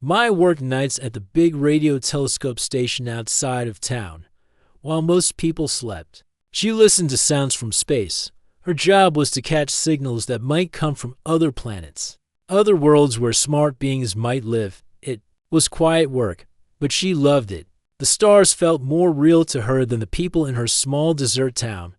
Maya worked nights at the big radio telescope station outside of town, while most people slept. She listened to sounds from space. Her job was to catch signals that might come from other planets, other worlds where smart beings might live. It was quiet work, but she loved it. The stars felt more real to her than the people in her small desert town.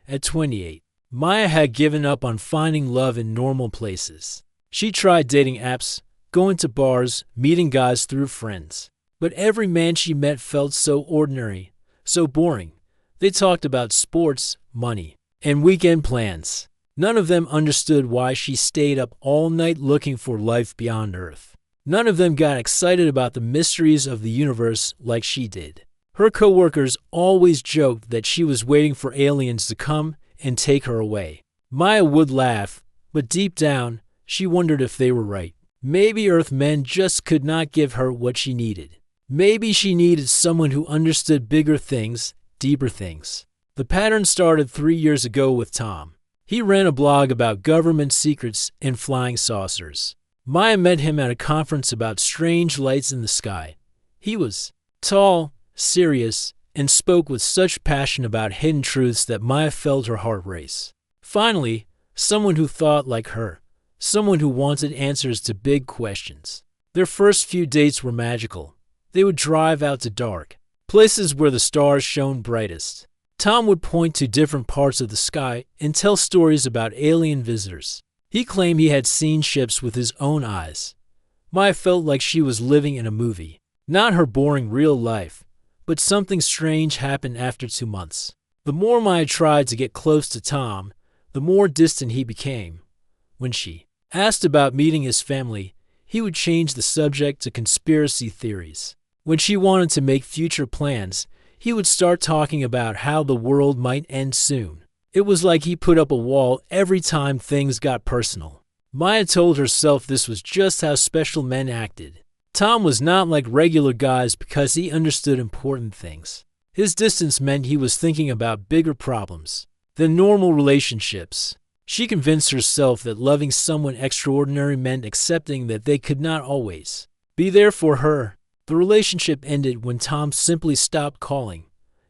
At 28, Maya had given up on finding love in normal places. She tried dating apps, going to bars, meeting guys through friends. But every man she met felt so ordinary, so boring. They talked about sports, money, and weekend plans. None of them understood why she stayed up all night looking for life beyond Earth. None of them got excited about the mysteries of the universe like she did. Her coworkers always joked that she was waiting for aliens to come and take her away. Maya would laugh, but deep down, she wondered if they were right. Maybe Earthmen just could not give her what she needed. Maybe she needed someone who understood bigger things, deeper things. The pattern started 3 years ago with Tom. He ran a blog about government secrets and flying saucers. Maya met him at a conference about strange lights in the sky. He was tall, serious, and spoke with such passion about hidden truths that Maya felt her heart race. Finally, someone who thought like her, someone who wanted answers to big questions. Their first few dates were magical. They would drive out to dark, places where the stars shone brightest. Tom would point to different parts of the sky and tell stories about alien visitors. He claimed he had seen ships with his own eyes. Maya felt like she was living in a movie. Not her boring real life, but something strange happened after 2 months. The more Maya tried to get close to Tom, the more distant he became. When she asked about meeting his family, he would change the subject to conspiracy theories. When she wanted to make future plans, he would start talking about how the world might end soon. It was like he put up a wall every time things got personal. Maya told herself this was just how special men acted. Tom was not like regular guys because he understood important things. His distance meant he was thinking about bigger problems than normal relationships. She convinced herself that loving someone extraordinary meant accepting that they could not always be there for her. The relationship ended when Tom simply stopped calling.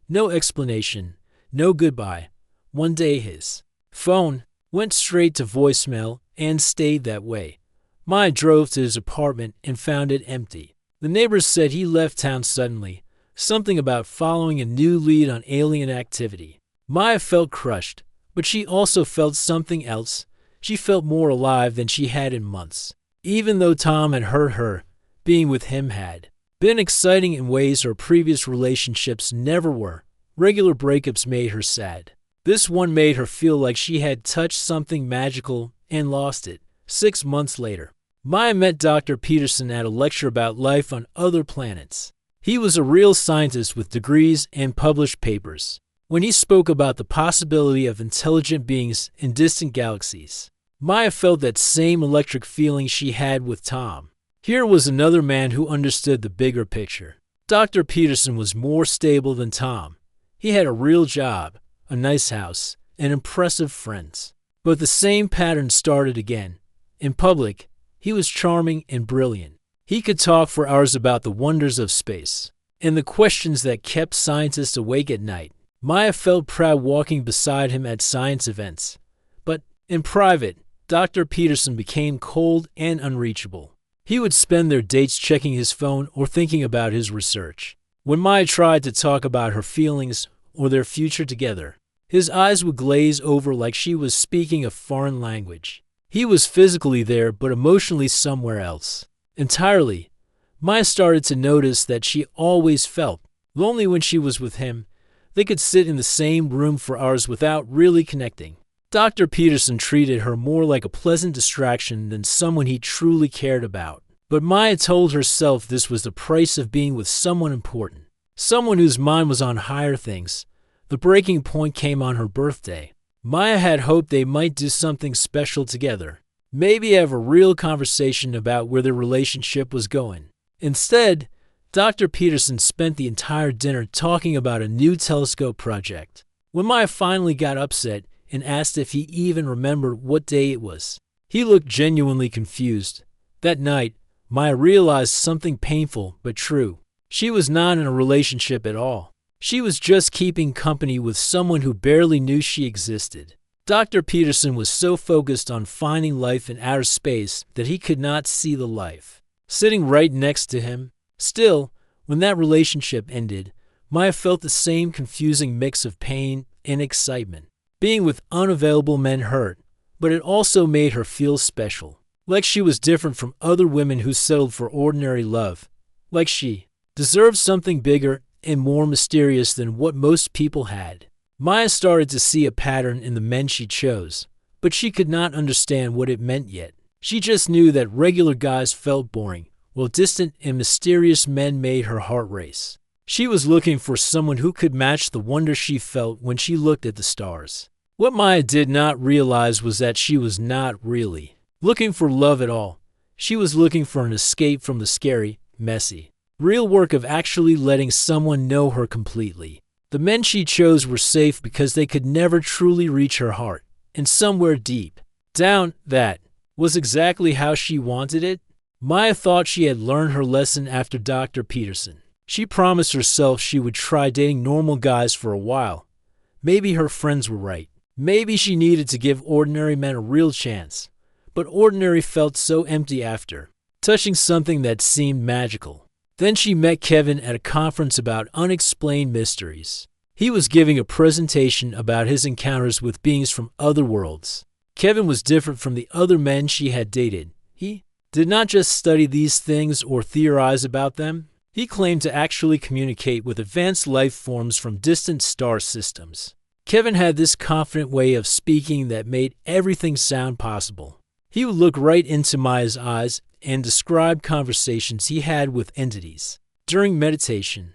No explanation, no goodbye. One day his phone went straight to voicemail and stayed that way. Maya drove to his apartment and found it empty. The neighbors said he left town suddenly, something about following a new lead on alien activity. Maya felt crushed, but she also felt something else. She felt more alive than she had in months. Even though Tom had hurt her, being with him had been exciting in ways her previous relationships never were. Regular breakups made her sad. This one made her feel like she had touched something magical and lost it. 6 months later, Maya met Dr. Peterson at a lecture about life on other planets. He was a real scientist with degrees and published papers. When he spoke about the possibility of intelligent beings in distant galaxies, Maya felt that same electric feeling she had with Tom. Here was another man who understood the bigger picture. Dr. Peterson was more stable than Tom. He had a real job, a nice house, and impressive friends. But the same pattern started again. In public, he was charming and brilliant. He could talk for hours about the wonders of space and the questions that kept scientists awake at night. Maya felt proud walking beside him at science events. But in private, Dr. Peterson became cold and unreachable. He would spend their dates checking his phone or thinking about his research. When Maya tried to talk about her feelings or their future together, his eyes would glaze over like she was speaking a foreign language. He was physically there but emotionally somewhere else. Entirely, Maya started to notice that she always felt lonely when she was with him. They could sit in the same room for hours without really connecting. Dr. Peterson treated her more like a pleasant distraction than someone he truly cared about. But Maya told herself this was the price of being with someone important, someone whose mind was on higher things. The breaking point came on her birthday. Maya had hoped they might do something special together, maybe have a real conversation about where their relationship was going. Instead, Dr. Peterson spent the entire dinner talking about a new telescope project. When Maya finally got upset and asked if he even remembered what day it was, he looked genuinely confused. That night, Maya realized something painful but true. She was not in a relationship at all. She was just keeping company with someone who barely knew she existed. Dr. Peterson was so focused on finding life in outer space that he could not see the life sitting right next to him. Still, when that relationship ended, Maya felt the same confusing mix of pain and excitement. Being with unavailable men hurt, but it also made her feel special. Like she was different from other women who settled for ordinary love. Like she deserved something bigger and more mysterious than what most people had. Maya started to see a pattern in the men she chose, but she could not understand what it meant yet. She just knew that regular guys felt boring, while distant and mysterious men made her heart race. She was looking for someone who could match the wonder she felt when she looked at the stars. What Maya did not realize was that she was not really looking for love at all. She was looking for an escape from the scary, messy, real work of actually letting someone know her completely. The men she chose were safe because they could never truly reach her heart, and somewhere deep down, that was exactly how she wanted it. Maya thought she had learned her lesson after Dr. Peterson. She promised herself she would try dating normal guys for a while. Maybe her friends were right. Maybe she needed to give ordinary men a real chance. But ordinary felt so empty after touching something that seemed magical. Then she met Kevin at a conference about unexplained mysteries. He was giving a presentation about his encounters with beings from other worlds. Kevin was different from the other men she had dated. He did not just study these things or theorize about them. He claimed to actually communicate with advanced life forms from distant star systems. Kevin had this confident way of speaking that made everything sound possible. He would look right into Maya's eyes and describe conversations he had with entities. During meditation,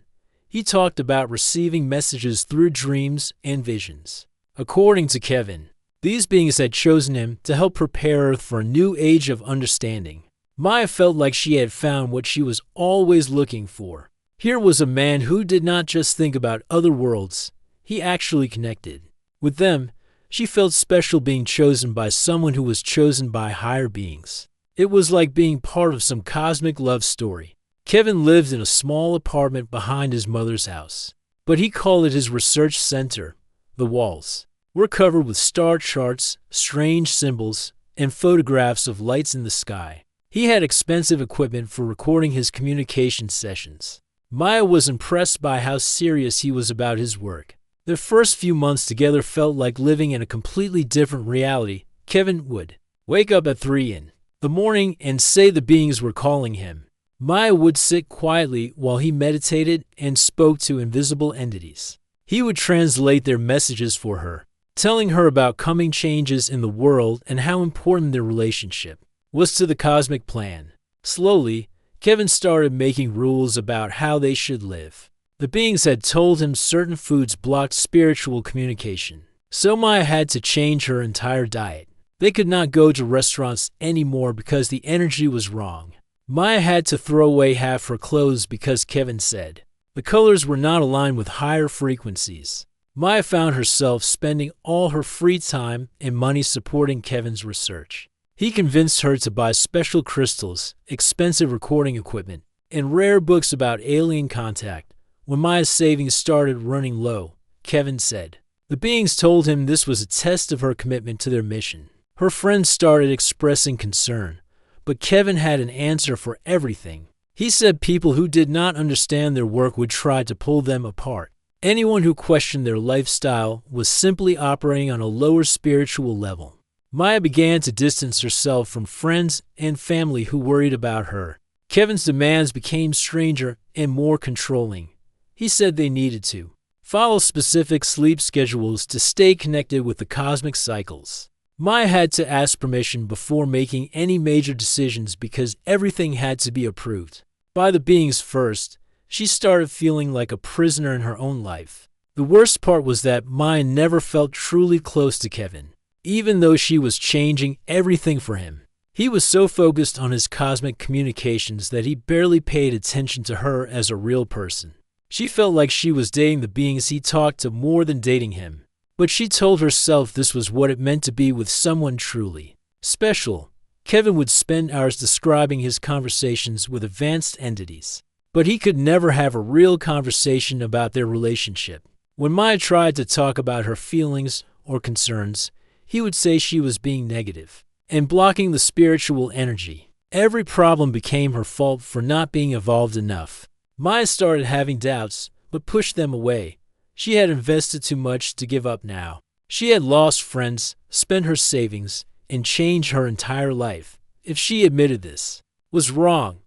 he talked about receiving messages through dreams and visions. According to Kevin, these beings had chosen him to help prepare Earth for a new age of understanding. Maya felt like she had found what she was always looking for. Here was a man who did not just think about other worlds, he actually connected with them. She felt special being chosen by someone who was chosen by higher beings. It was like being part of some cosmic love story. Kevin lived in a small apartment behind his mother's house, but he called it his research center. The walls were covered with star charts, strange symbols, and photographs of lights in the sky. He had expensive equipment for recording his communication sessions. Maya was impressed by how serious he was about his work. Their first few months together felt like living in a completely different reality. Kevin would wake up at 3 in the morning and say the beings were calling him. Maya would sit quietly while he meditated and spoke to invisible entities. He would translate their messages for her, telling her about coming changes in the world and how important their relationship was to the cosmic plan. Slowly, Kevin started making rules about how they should live. The beings had told him certain foods blocked spiritual communication, so Maya had to change her entire diet. They could not go to restaurants anymore because the energy was wrong. Maya had to throw away half her clothes because Kevin said the colors were not aligned with higher frequencies. Maya found herself spending all her free time and money supporting Kevin's research. He convinced her to buy special crystals, expensive recording equipment, and rare books about alien contact. When Maya's savings started running low, Kevin said the beings told him this was a test of her commitment to their mission. Her friends started expressing concern, but Kevin had an answer for everything. He said people who did not understand their work would try to pull them apart. Anyone who questioned their lifestyle was simply operating on a lower spiritual level. Maya began to distance herself from friends and family who worried about her. Kevin's demands became stranger and more controlling. He said they needed to follow specific sleep schedules to stay connected with the cosmic cycles. Maya had to ask permission before making any major decisions because everything had to be approved by the beings first. She started feeling like a prisoner in her own life. The worst part was that Maya never felt truly close to Kevin, even though she was changing everything for him. He was so focused on his cosmic communications that he barely paid attention to her as a real person. She felt like she was dating the beings he talked to more than dating him. But she told herself this was what it meant to be with someone truly special. Kevin would spend hours describing his conversations with advanced entities, but he could never have a real conversation about their relationship. When Maya tried to talk about her feelings or concerns, he would say she was being negative and blocking the spiritual energy. Every problem became her fault for not being evolved enough. Maya started having doubts, but pushed them away. She had invested too much to give up now. She had lost friends, spent her savings, and changed her entire life. If she admitted this was wrong,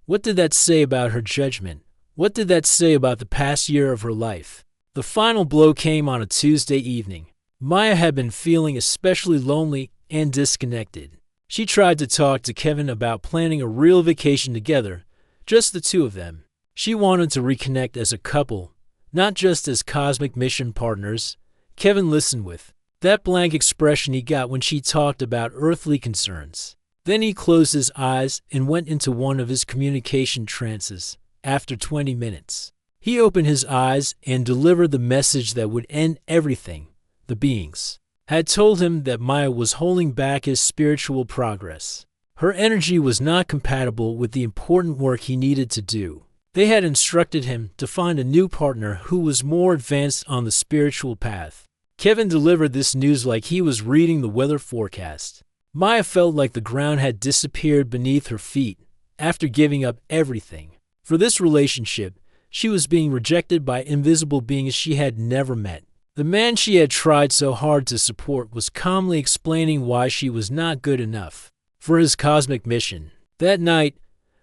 what did that say about her judgment? What did that say about the past year of her life? The final blow came on a Tuesday evening. Maya had been feeling especially lonely and disconnected. She tried to talk to Kevin about planning a real vacation together, just the two of them. She wanted to reconnect as a couple, not just as cosmic mission partners. Kevin listened with that blank expression he got when she talked about earthly concerns. Then he closed his eyes and went into one of his communication trances. After 20 minutes, he opened his eyes and delivered the message that would end everything. The beings had told him that Maya was holding back his spiritual progress. Her energy was not compatible with the important work he needed to do. They had instructed him to find a new partner who was more advanced on the spiritual path. Kevin delivered this news like he was reading the weather forecast. Maya felt like the ground had disappeared beneath her feet after giving up everything. For this relationship, she was being rejected by invisible beings she had never met. The man she had tried so hard to support was calmly explaining why she was not good enough for his cosmic mission. That night,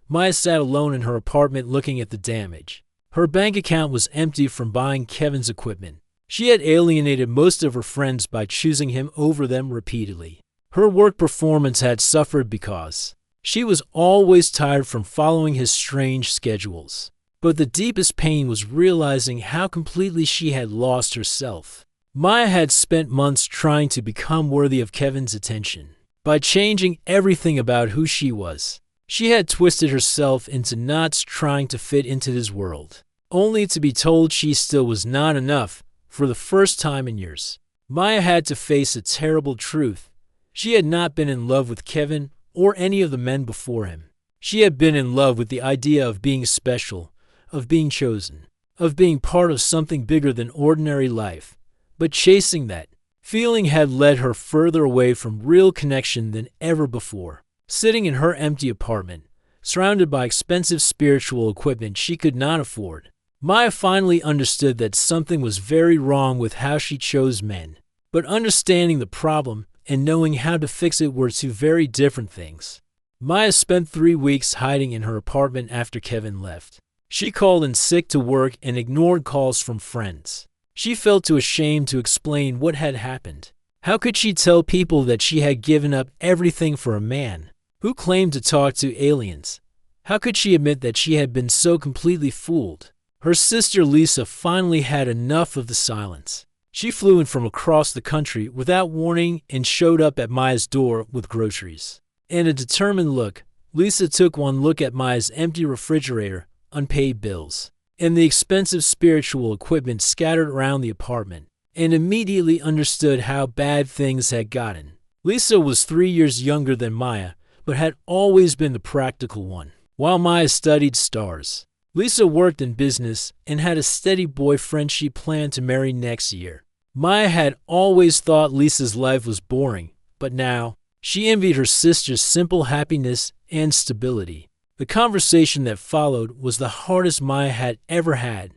Maya sat alone in her apartment looking at the damage. Her bank account was empty from buying Kevin's equipment. She had alienated most of her friends by choosing him over them repeatedly. Her work performance had suffered because she was always tired from following his strange schedules. But the deepest pain was realizing how completely she had lost herself. Maya had spent months trying to become worthy of Kevin's attention. By changing everything about who she was, she had twisted herself into knots trying to fit into his world, only to be told she still was not enough. For the first time in years, Maya had to face a terrible truth. She had not been in love with Kevin or any of the men before him. She had been in love with the idea of being special, of being chosen, of being part of something bigger than ordinary life. But chasing that feeling had led her further away from real connection than ever before. Sitting in her empty apartment, surrounded by expensive spiritual equipment she could not afford, Maya finally understood that something was very wrong with how she chose men. But understanding the problem and knowing how to fix it were two very different things. Maya spent 3 weeks hiding in her apartment after Kevin left. She called in sick to work and ignored calls from friends. She felt too ashamed to explain what had happened. How could she tell people that she had given up everything for a man who claimed to talk to aliens? How could she admit that she had been so completely fooled? Her sister Lisa finally had enough of the silence. She flew in from across the country without warning and showed up at Maya's door with groceries. In a determined look, Lisa took one look at Maya's empty refrigerator, unpaid bills, and the expensive spiritual equipment scattered around the apartment, and immediately understood how bad things had gotten. Lisa was 3 years younger than Maya, but had always been the practical one. While Maya studied stars, Lisa worked in business and had a steady boyfriend she planned to marry next year. Maya had always thought Lisa's life was boring, but now she envied her sister's simple happiness and stability. The conversation that followed was the hardest Maya had ever had.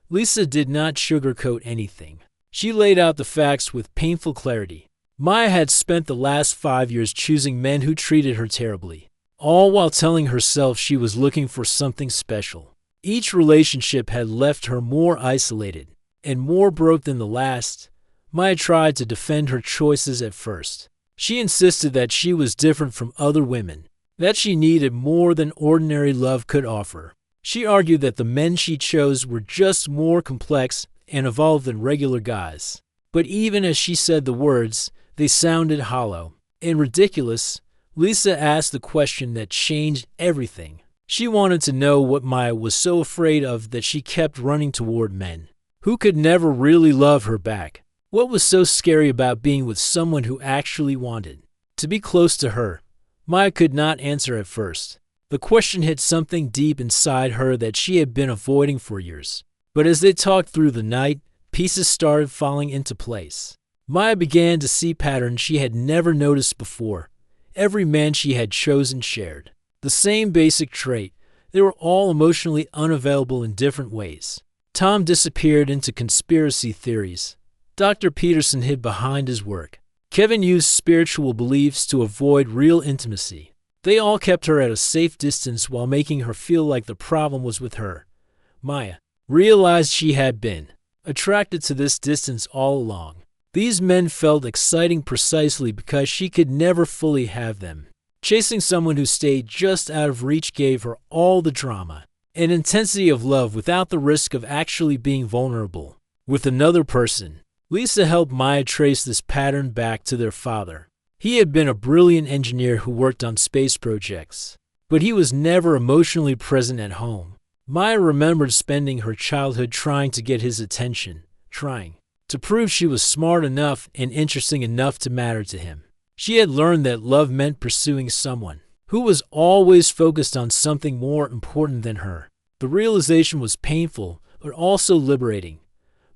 Lisa did not sugarcoat anything. She laid out the facts with painful clarity. Maya had spent the last 5 years choosing men who treated her terribly, all while telling herself she was looking for something special. Each relationship had left her more isolated and more broke than the last. Maya tried to defend her choices at first. She insisted that she was different from other women, that she needed more than ordinary love could offer. She argued that the men she chose were just more complex and evolved than regular guys. But even as she said the words, they sounded hollow and ridiculous. Lisa asked the question that changed everything. She wanted to know what Maya was so afraid of that she kept running toward men who could never really love her back. What was so scary about being with someone who actually wanted to be close to her? Maya could not answer at first. The question hit something deep inside her that she had been avoiding for years. But as they talked through the night, pieces started falling into place. Maya began to see patterns she had never noticed before. Every man she had chosen shared the same basic trait. They were all emotionally unavailable in different ways. Tom disappeared into conspiracy theories. Dr. Peterson hid behind his work. Kevin used spiritual beliefs to avoid real intimacy. They all kept her at a safe distance while making her feel like the problem was with her. Maya realized she had been attracted to this distance all along. These men felt exciting precisely because she could never fully have them. Chasing someone who stayed just out of reach gave her all the drama and intensity of love without the risk of actually being vulnerable with another person. Lisa helped Maya trace this pattern back to their father. He had been a brilliant engineer who worked on space projects, but he was never emotionally present at home. Maya remembered spending her childhood trying to get his attention, trying to prove she was smart enough and interesting enough to matter to him. She had learned that love meant pursuing someone who was always focused on something more important than her. The realization was painful, but also liberating.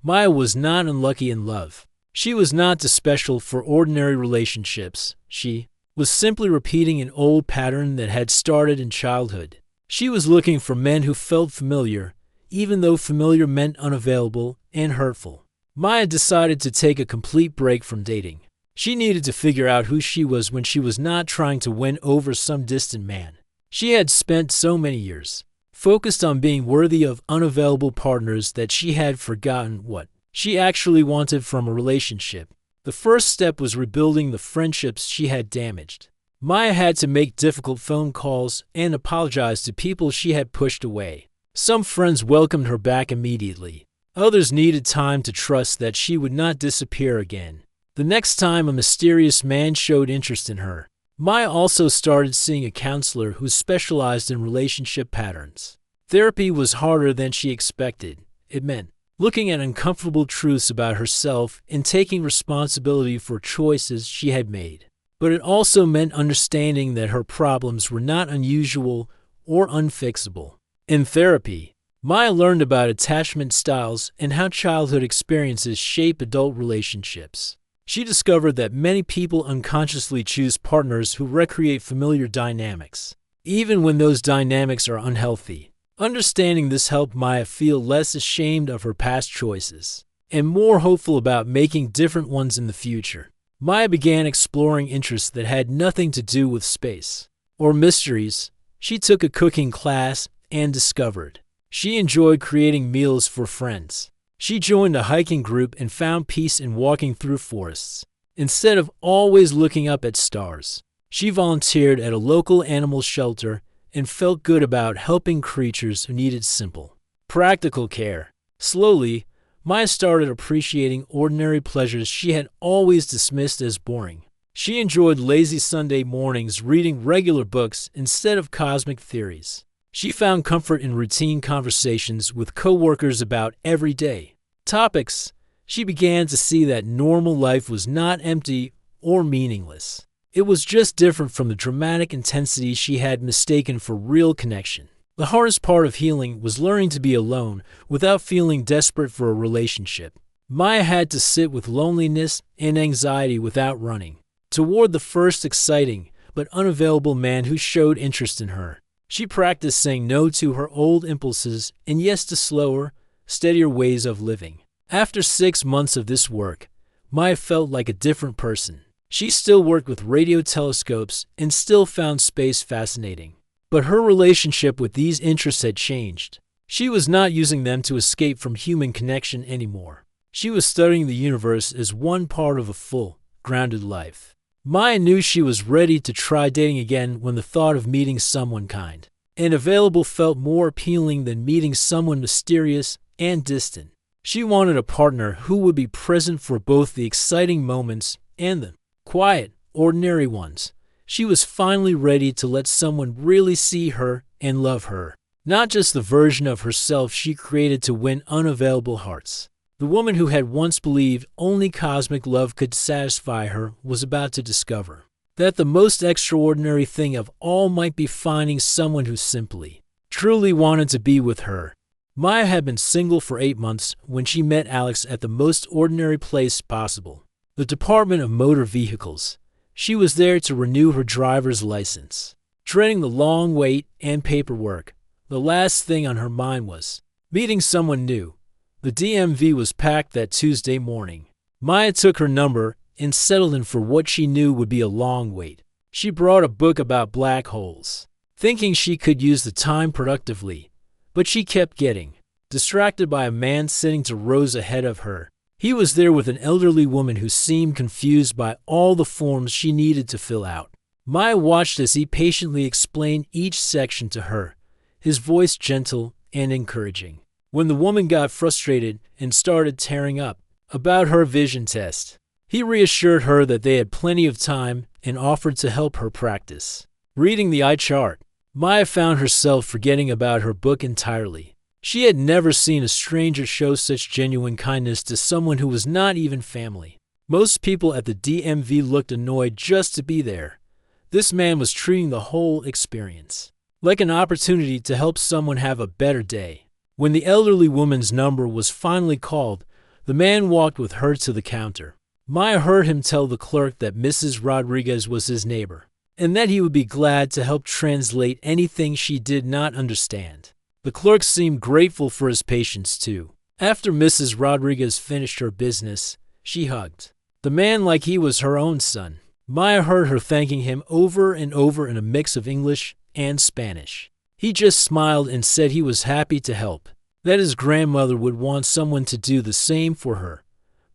Maya was not unlucky in love. She was not too special for ordinary relationships. She was simply repeating an old pattern that had started in childhood. She was looking for men who felt familiar, even though familiar meant unavailable and hurtful. Maya decided to take a complete break from dating. She needed to figure out who she was when she was not trying to win over some distant man. She had spent so many years focused on being worthy of unavailable partners that she had forgotten what she actually wanted from a relationship. The first step was rebuilding the friendships she had damaged. Maya had to make difficult phone calls and apologize to people she had pushed away. Some friends welcomed her back immediately. Others needed time to trust that she would not disappear again. The next time a mysterious man showed interest in her, Maya also started seeing a counselor who specialized in relationship patterns. Therapy was harder than she expected. It meant looking at uncomfortable truths about herself and taking responsibility for choices she had made. But it also meant understanding that her problems were not unusual or unfixable. In therapy, Maya learned about attachment styles and how childhood experiences shape adult relationships. She discovered that many people unconsciously choose partners who recreate familiar dynamics, even when those dynamics are unhealthy. Understanding this helped Maya feel less ashamed of her past choices and more hopeful about making different ones in the future. Maya began exploring interests that had nothing to do with space or mysteries. She took a cooking class and discovered she enjoyed creating meals for friends. She joined a hiking group and found peace in walking through forests. Instead of always looking up at stars, she volunteered at a local animal shelter and felt good about helping creatures who needed simple, practical care. Slowly, Maya started appreciating ordinary pleasures she had always dismissed as boring. She enjoyed lazy Sunday mornings reading regular books instead of cosmic theories. She found comfort in routine conversations with coworkers about everyday topics. She began to see that normal life was not empty or meaningless. It was just different from the dramatic intensity she had mistaken for real connection. The hardest part of healing was learning to be alone without feeling desperate for a relationship. Maya had to sit with loneliness and anxiety without running toward the first exciting but unavailable man who showed interest in her. She practiced saying no to her old impulses and yes to slower, steadier ways of living. After 6 months of this work, Maya felt like a different person. She still worked with radio telescopes and still found space fascinating. But her relationship with these interests had changed. She was not using them to escape from human connection anymore. She was studying the universe as one part of a full, grounded life. Maya knew she was ready to try dating again when the thought of meeting someone kind and available felt more appealing than meeting someone mysterious and distant. She wanted a partner who would be present for both the exciting moments and the quiet, ordinary ones. She was finally ready to let someone really see her and love her, not just the version of herself she created to win unavailable hearts. The woman who had once believed only cosmic love could satisfy her was about to discover that the most extraordinary thing of all might be finding someone who simply, truly wanted to be with her. Maya had been single for 8 months when she met Alex at the most ordinary place possible, the Department of Motor Vehicles. She was there to renew her driver's license. Dreading the long wait and paperwork, the last thing on her mind was meeting someone new. The DMV was packed that Tuesday morning. Maya took her number and settled in for what she knew would be a long wait. She brought a book about black holes, thinking she could use the time productively, but she kept getting distracted by a man sitting 2 rows ahead of her. He was there with an elderly woman who seemed confused by all the forms she needed to fill out. Maya watched as he patiently explained each section to her, his voice gentle and encouraging. When the woman got frustrated and started tearing up about her vision test, he reassured her that they had plenty of time and offered to help her practice. Reading the eye chart, Maya found herself forgetting about her book entirely. She had never seen a stranger show such genuine kindness to someone who was not even family. Most people at the DMV looked annoyed just to be there. This man was treating the whole experience like an opportunity to help someone have a better day. When the elderly woman's number was finally called, the man walked with her to the counter. Maya heard him tell the clerk that Mrs. Rodriguez was his neighbor, and that he would be glad to help translate anything she did not understand. The clerk seemed grateful for his patience, too. After Mrs. Rodriguez finished her business, she hugged the man like he was her own son. Maya heard her thanking him over and over in a mix of English and Spanish. He just smiled and said he was happy to help, that his grandmother would want someone to do the same for her.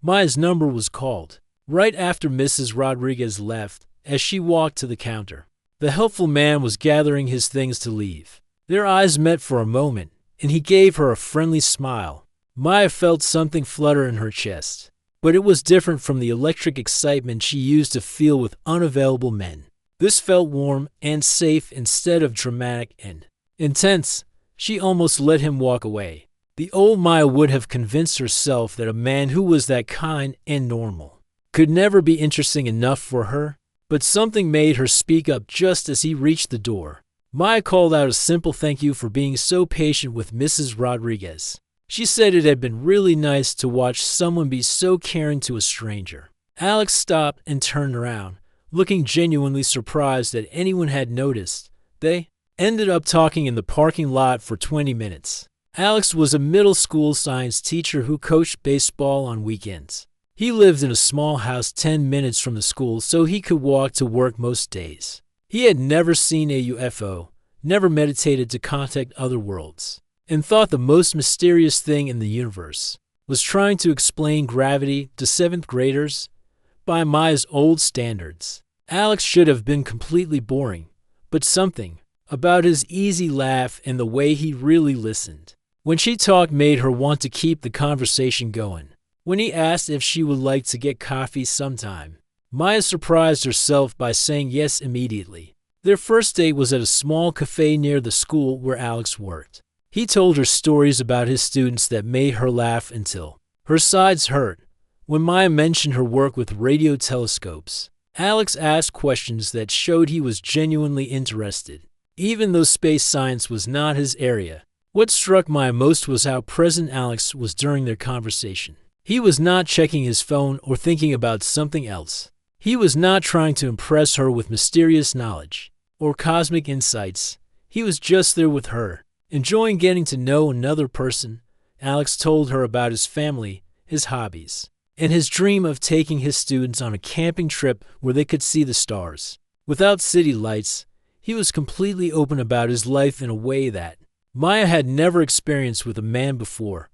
Maya's number was called right after Mrs. Rodriguez left. As she walked to the counter, the helpful man was gathering his things to leave. Their eyes met for a moment, and he gave her a friendly smile. Maya felt something flutter in her chest, but it was different from the electric excitement she used to feel with unavailable men. This felt warm and safe instead of dramatic and intense. She almost let him walk away. The old Maya would have convinced herself that a man who was that kind and normal could never be interesting enough for her, but something made her speak up just as he reached the door. Maya called out a simple thank you for being so patient with Mrs. Rodriguez. She said it had been really nice to watch someone be so caring to a stranger. Alex stopped and turned around, looking genuinely surprised that anyone had noticed. They ended up talking in the parking lot for 20 minutes. Alex was a middle school science teacher who coached baseball on weekends. He lived in a small house 10 minutes from the school, so he could walk to work most days. He had never seen a UFO, never meditated to contact other worlds, and thought the most mysterious thing in the universe was trying to explain gravity to 7th graders by Maya's old standards. Alex should have been completely boring, but something about his easy laugh and the way he really listened when she talked made her want to keep the conversation going. When he asked if she would like to get coffee sometime, Maya surprised herself by saying yes immediately. Their first date was at a small cafe near the school where Alex worked. He told her stories about his students that made her laugh until her sides hurt. When Maya mentioned her work with radio telescopes, Alex asked questions that showed he was genuinely interested, even though space science was not his area. What struck Maya most was how present Alex was during their conversation. He was not checking his phone or thinking about something else. He was not trying to impress her with mysterious knowledge or cosmic insights. He was just there with her, enjoying getting to know another person. Alex told her about his family, his hobbies, and his dream of taking his students on a camping trip where they could see the stars. Without city lights, he was completely open about his life in a way that Maya had never experienced with a man before.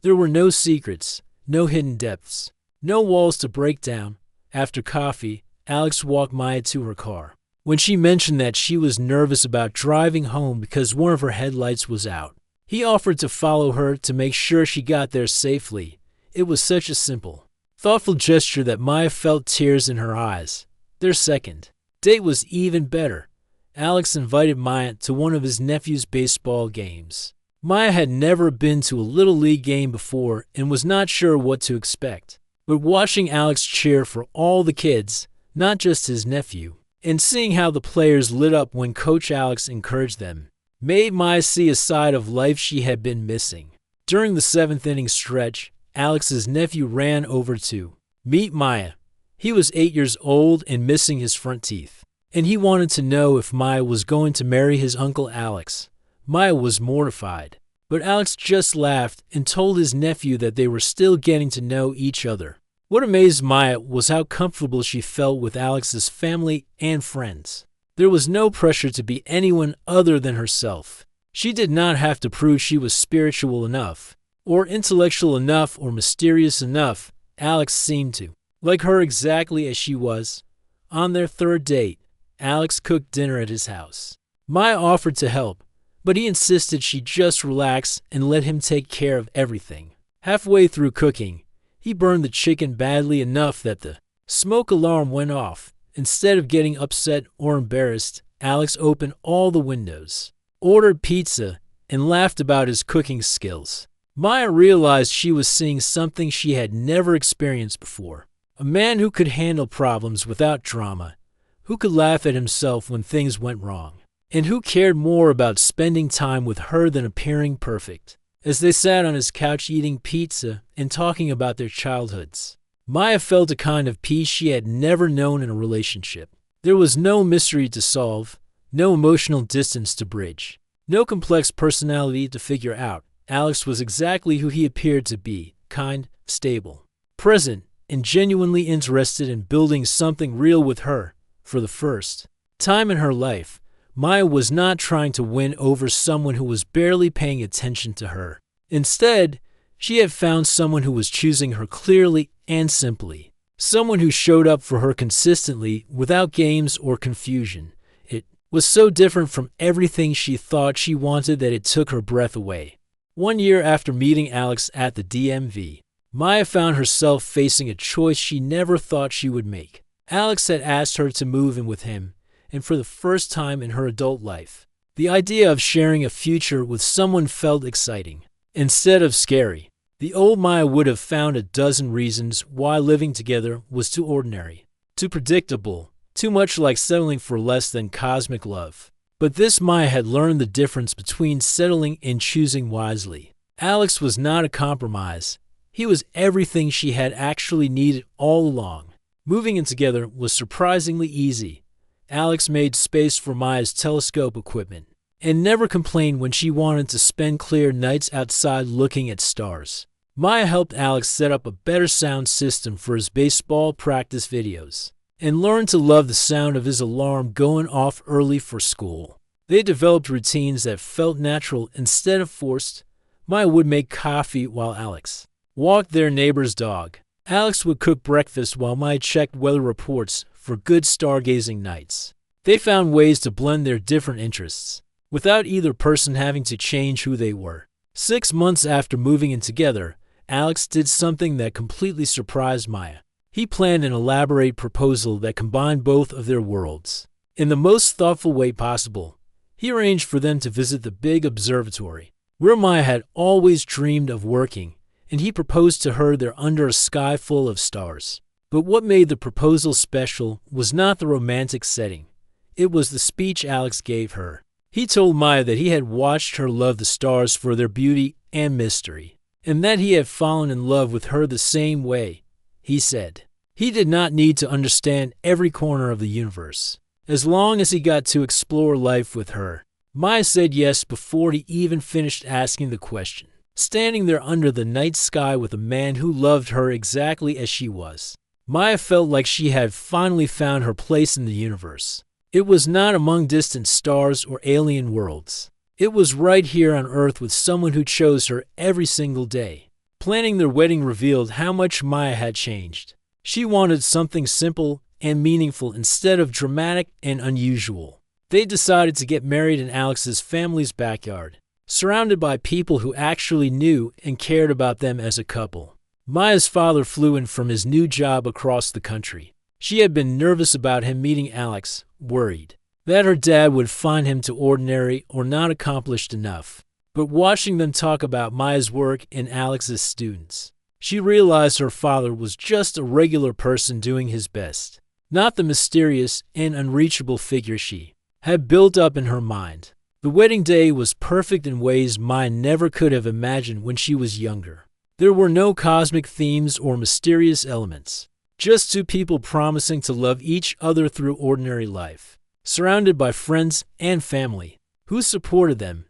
There were no secrets, no hidden depths, no walls to break down. After coffee, Alex walked Maya to her car. When she mentioned that she was nervous about driving home because one of her headlights was out, he offered to follow her to make sure she got there safely. It was such a simple, thoughtful gesture that Maya felt tears in her eyes. Their second date was even better. Alex invited Maya to one of his nephew's baseball games. Maya had never been to a Little League game before and was not sure what to expect. But watching Alex cheer for all the kids, not just his nephew, and seeing how the players lit up when Coach Alex encouraged them made Maya see a side of life she had been missing. During the seventh inning stretch, Alex's nephew ran over to meet Maya. He was 8 years old and missing his front teeth, and he wanted to know if Maya was going to marry his uncle Alex. Maya was mortified, but Alex just laughed and told his nephew that they were still getting to know each other. What amazed Maya was how comfortable she felt with Alex's family and friends. There was no pressure to be anyone other than herself. She did not have to prove she was spiritual enough, or intellectual enough, or mysterious enough. Alex seemed to like her exactly as she was. On their third date, Alex cooked dinner at his house. Maya offered to help, but he insisted she just relax and let him take care of everything. Halfway through cooking, he burned the chicken badly enough that the smoke alarm went off. Instead of getting upset or embarrassed, Alex opened all the windows, ordered pizza, and laughed about his cooking skills. Maya realized she was seeing something she had never experienced before. A man who could handle problems without drama, who could laugh at himself when things went wrong, and who cared more about spending time with her than appearing perfect. As they sat on his couch eating pizza and talking about their childhoods, Maya felt a kind of peace she had never known in a relationship. There was no mystery to solve, no emotional distance to bridge, no complex personality to figure out. Alex was exactly who he appeared to be, kind, stable, present, and genuinely interested in building something real with her. For the first time in her life, Maya was not trying to win over someone who was barely paying attention to her. Instead, she had found someone who was choosing her clearly and simply, someone who showed up for her consistently without games or confusion. It was so different from everything she thought she wanted that it took her breath away. 1 year after meeting Alex at the DMV, Maya found herself facing a choice she never thought she would make. Alex had asked her to move in with him, and for the first time in her adult life, the idea of sharing a future with someone felt exciting instead of scary. The old Maya would have found a dozen reasons why living together was too ordinary, too predictable, too much like settling for less than cosmic love. But this Maya had learned the difference between settling and choosing wisely. Alex was not a compromise. He was everything she had actually needed all along. Moving in together was surprisingly easy. Alex made space for Maya's telescope equipment and never complained when she wanted to spend clear nights outside looking at stars. Maya helped Alex set up a better sound system for his baseball practice videos and learned to love the sound of his alarm going off early for school. They developed routines that felt natural instead of forced. Maya would make coffee while Alex walked their neighbor's dog. Alex would cook breakfast while Maya checked weather reports for good stargazing nights. They found ways to blend their different interests without either person having to change who they were. 6 months after moving in together, Alex did something that completely surprised Maya. He planned an elaborate proposal that combined both of their worlds. In the most thoughtful way possible, he arranged for them to visit the big observatory, where Maya had always dreamed of working, and he proposed to her there under a sky full of stars. But what made the proposal special was not the romantic setting. It was the speech Alex gave her. He told Maya that he had watched her love the stars for their beauty and mystery, and that he had fallen in love with her the same way. He said he did not need to understand every corner of the universe, as long as he got to explore life with her. Maya said yes before he even finished asking the question. Standing there under the night sky with a man who loved her exactly as she was, Maya felt like she had finally found her place in the universe. It was not among distant stars or alien worlds. It was right here on Earth with someone who chose her every single day. Planning their wedding revealed how much Maya had changed. She wanted something simple and meaningful instead of dramatic and unusual. They decided to get married in Alex's family's backyard, surrounded by people who actually knew and cared about them as a couple. Maya's father flew in from his new job across the country. She had been nervous about him meeting Alex, worried that her dad would find him too ordinary or not accomplished enough. But watching them talk about Maya's work and Alex's students, she realized her father was just a regular person doing his best. not the mysterious and unreachable figure she had built up in her mind. The wedding day was perfect in ways Maya never could have imagined when she was younger. There were no cosmic themes or mysterious elements, just two people promising to love each other through ordinary life, surrounded by friends and family who supported them.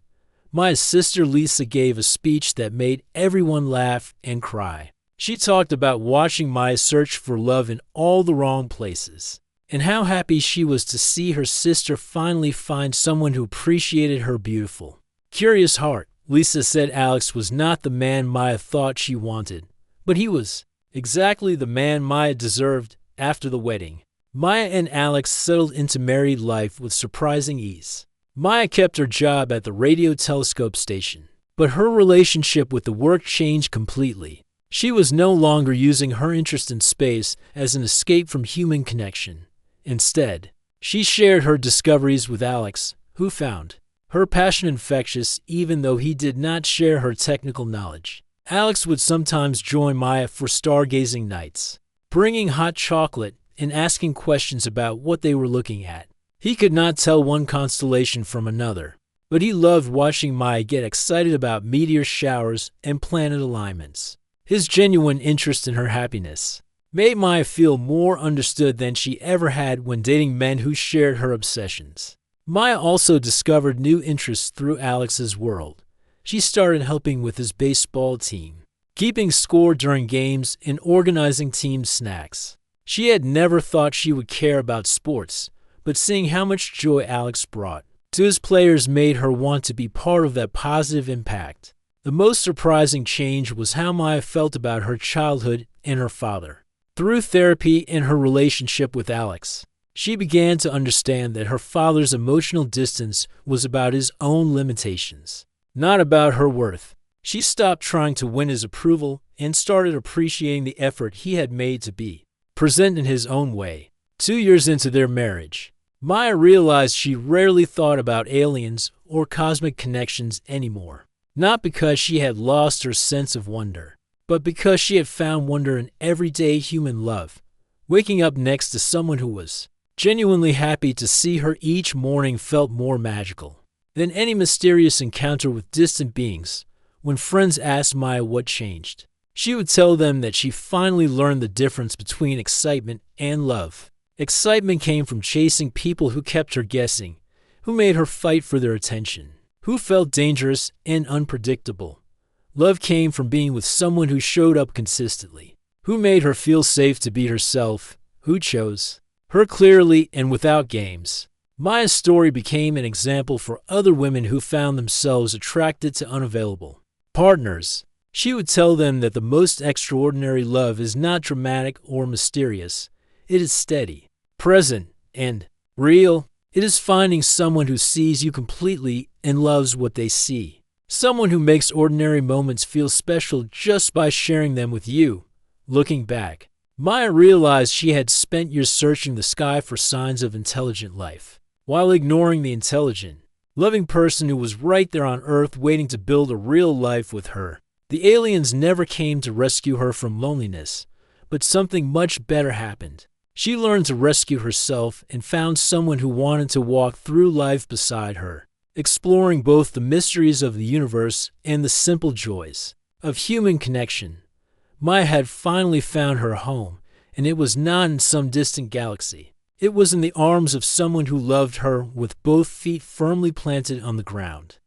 Maya's sister Lisa gave a speech that made everyone laugh and cry. She talked about watching Maya search for love in all the wrong places, and how happy she was to see her sister finally find someone who appreciated her beautiful, curious heart. Lisa said Alex was not the man Maya thought she wanted, but he was exactly the man Maya deserved. After the wedding, Maya and Alex settled into married life with surprising ease. Maya kept her job at the radio telescope station, but her relationship with the work changed completely. She was no longer using her interest in space as an escape from human connection. Instead, she shared her discoveries with Alex, who found her passion infectious even though he did not share her technical knowledge. Alex would sometimes join Maya for stargazing nights, bringing hot chocolate and asking questions about what they were looking at. He could not tell one constellation from another, but he loved watching Maya get excited about meteor showers and planet alignments. His genuine interest in her happiness made Maya feel more understood than she ever had when dating men who shared her obsessions. Maya also discovered new interests through Alex's world. She started helping with his baseball team, keeping score during games, and organizing team snacks. She had never thought she would care about sports, but seeing how much joy Alex brought to his players made her want to be part of that positive impact. The most surprising change was how Maya felt about her childhood and her father. Through therapy and her relationship with Alex, she began to understand that her father's emotional distance was about his own limitations, not about her worth. She stopped trying to win his approval and started appreciating the effort he had made to be present in his own way. 2 years into their marriage, Maya realized she rarely thought about aliens or cosmic connections anymore. Not because she had lost her sense of wonder, but because she had found wonder in everyday human love. Waking up next to someone who was genuinely happy to see her each morning felt more magical than any mysterious encounter with distant beings. When friends asked Maya what changed, she would tell them that she finally learned the difference between excitement and love. Excitement came from chasing people who kept her guessing, who made her fight for their attention, who felt dangerous and unpredictable. Love came from being with someone who showed up consistently, who made her feel safe to be herself, who chose her clearly and without games. Maya's story became an example for other women who found themselves attracted to unavailable partners. She would tell them that the most extraordinary love is not dramatic or mysterious. It is steady, present, and real. It is finding someone who sees you completely and loves what they see. Someone who makes ordinary moments feel special just by sharing them with you. Looking back, Maya realized she had spent years searching the sky for signs of intelligent life, while ignoring the intelligent, loving person who was right there on Earth waiting to build a real life with her. The aliens never came to rescue her from loneliness, but something much better happened. She learned to rescue herself and found someone who wanted to walk through life beside her, exploring both the mysteries of the universe and the simple joys of human connection. Maya had finally found her home, and it was not in some distant galaxy. It was in the arms of someone who loved her with both feet firmly planted on the ground.